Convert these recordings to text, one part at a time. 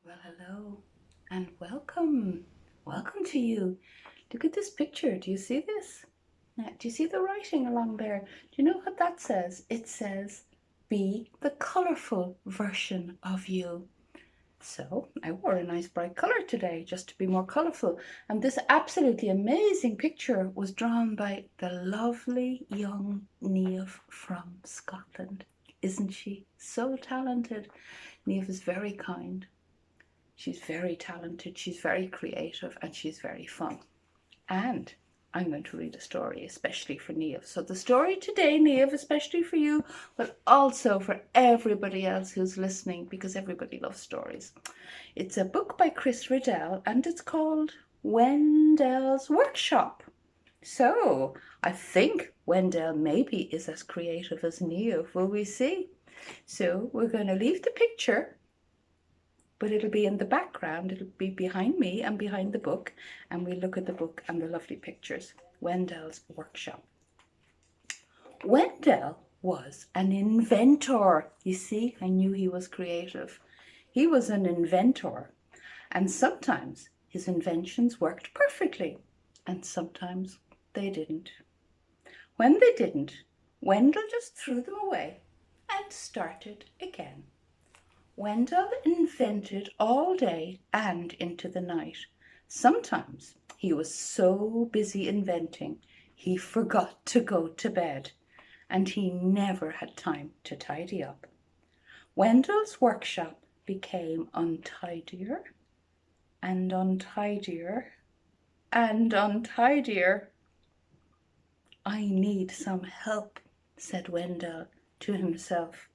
Well, hello and welcome. Welcome to you. Look at this picture. Do you see this? Now, do you see the writing along there? Do you know what that says? It says, be the colourful version of you. So I wore a nice bright colour today just to be more colourful. And this absolutely amazing picture was drawn by the lovely young Niamh from Scotland. Isn't she so talented? Niamh is very kind. She's very talented, she's very creative, and she's very fun. And I'm going to read a story especially for Niamh. So the story today, Niamh, especially for you, but also for everybody else who's listening, because everybody loves stories. It's a book by Chris Riddell, and it's called Wendel's Workshop. So I think Wendel maybe is as creative as Niamh. Will we see? So we're going to leave the picture, but it'll be in the background. It'll be behind me and behind the book, and we look at the book and the lovely pictures. Wendel's Workshop. Wendel was an inventor. You see, I knew he was creative. He was an inventor, and sometimes his inventions worked perfectly, and sometimes they didn't. When they didn't, Wendel just threw them away and started again. Wendel invented all day and into the night. Sometimes he was so busy inventing he forgot to go to bed, and he never had time to tidy up. Wendel's workshop became untidier and untidier and untidier. I need some help, said Wendel to himself.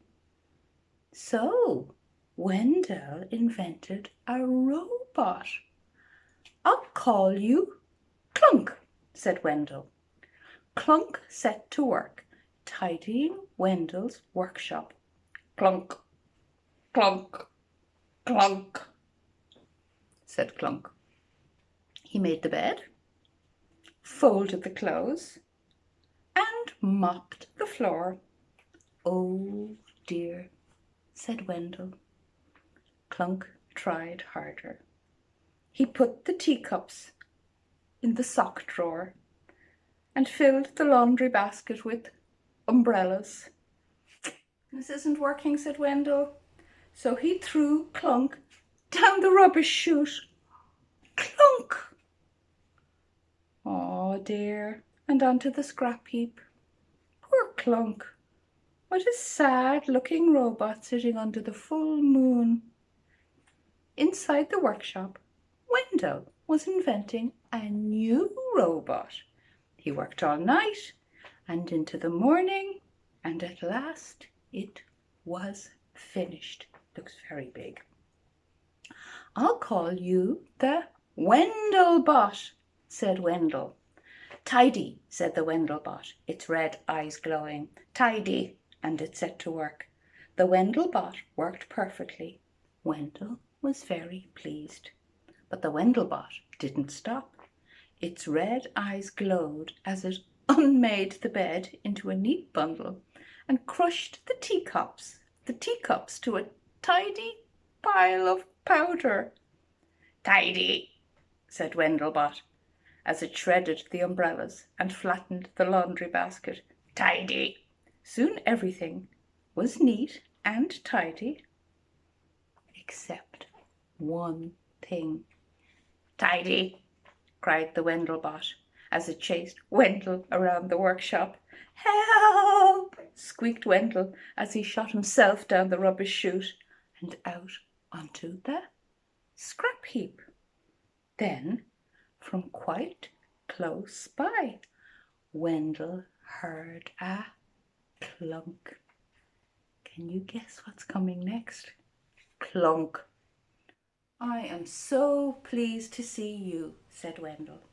So Wendel invented a robot. I'll call you Clunk, said Wendel. Clunk set to work, tidying Wendel's workshop. Clunk, clunk, clunk, said Clunk. He made the bed, folded the clothes, and mopped the floor. Oh dear, said Wendel. Clunk tried harder. He put the teacups in the sock drawer and filled the laundry basket with umbrellas. This isn't working, said Wendel. So he threw Clunk down the rubbish chute. Clunk! Oh dear, and onto the scrap heap. Poor Clunk. What a sad-looking robot sitting under the full moon. Inside the workshop, Wendel was inventing a new robot. He worked all night and into the morning, and at last it was finished. Looks very big. I'll call you the Wendelbot, said Wendel. Tidy, said the Wendelbot, its red eyes glowing. Tidy, and it set to work. The Wendelbot worked perfectly. Wendel was very pleased. But the Wendelbot didn't stop. Its red eyes glowed as it unmade the bed into a neat bundle and crushed the teacups to a tidy pile of powder. Tidy, said Wendelbot, as it shredded the umbrellas and flattened the laundry basket. Tidy. Soon everything was neat and tidy, except one thing. Tidy, cried the Wendelbot, as it chased Wendel around the workshop. Help! Squeaked Wendel as he shot himself down the rubbish chute and out onto the scrap heap. Then, from quite close by, Wendel heard a clunk. Can you guess what's coming next? Clunk. I am so pleased to see you, said Wendel.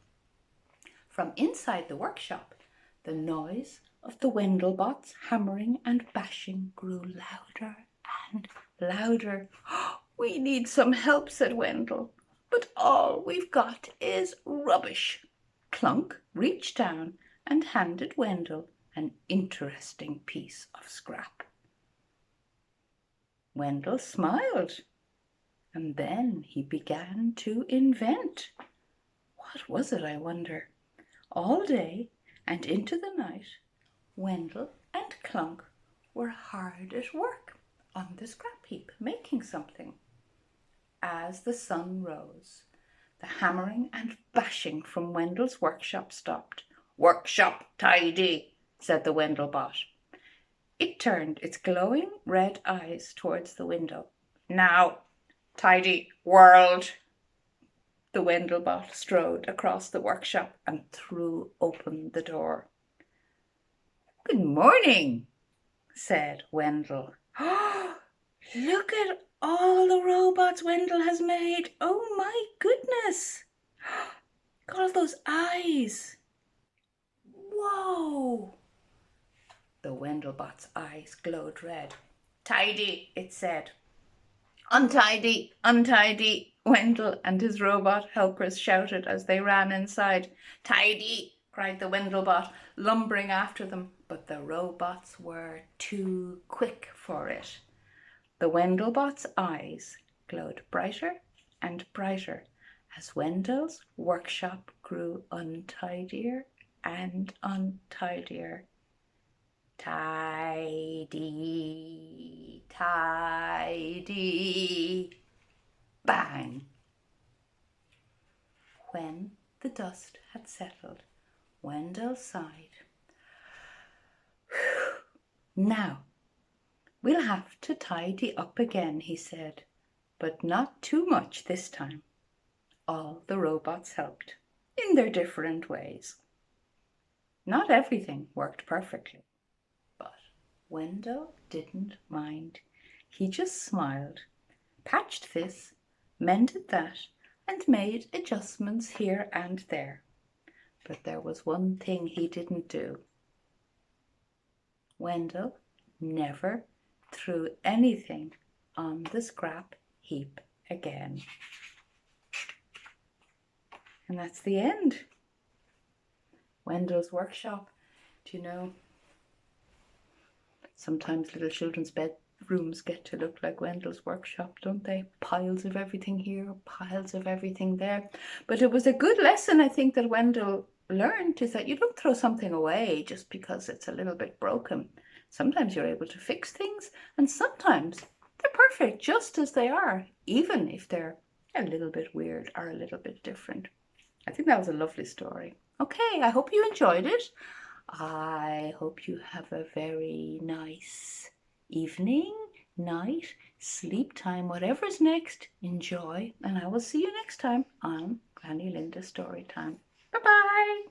From inside the workshop, the noise of the Wendelbots hammering and bashing grew louder and louder. We need some help, said Wendel, but all we've got is rubbish. Clunk reached down and handed Wendel an interesting piece of scrap. Wendel smiled. And then he began to invent. What was it, I wonder? All day and into the night, Wendel and Clunk were hard at work on the scrap heap, making something. As the sun rose, the hammering and bashing from Wendel's workshop stopped. "Workshop tidy," said the Wendel bot. It turned its glowing red eyes towards the window. "Now, tidy world." The Wendel bot strode across the workshop and threw open the door. "Good morning," said Wendel. "Oh, look at all the robots Wendel has made. Oh my goodness. Look at all those eyes. Whoa." The Wendel bot's eyes glowed red. "Tidy," it said. "Untidy, untidy," Wendel and his robot helpers shouted as they ran inside. "Tidy," cried the Wendel bot, lumbering after them, but the robots were too quick for it. The Wendel bot's eyes glowed brighter and brighter as Wendel's workshop grew untidier and untidier. "Tidy, tidy." Bang! When the dust had settled, Wendel sighed. "Now, we'll have to tidy up again," he said, "but not too much this time." All the robots helped, in their different ways. Not everything worked perfectly, but Wendel didn't mind. He just smiled, patched this, mended that, and made adjustments here and there. But there was one thing he didn't do. Wendel never threw anything on the scrap heap again. And that's the end. Wendel's workshop. Do you know, sometimes little children's bedrooms get to look like Wendel's workshop, don't they? Piles of everything here, piles of everything there. But it was a good lesson, I think, that Wendel learned, is that you don't throw something away just because it's a little bit broken. Sometimes you're able to fix things, and sometimes they're perfect just as they are, even if they're a little bit weird or a little bit different. I think that was a lovely story. Okay, I hope you enjoyed it. I hope you have a very nice evening, night, sleep time, whatever's next. Enjoy, and I will see you next time on Granny Linda's Story Time. Bye-bye.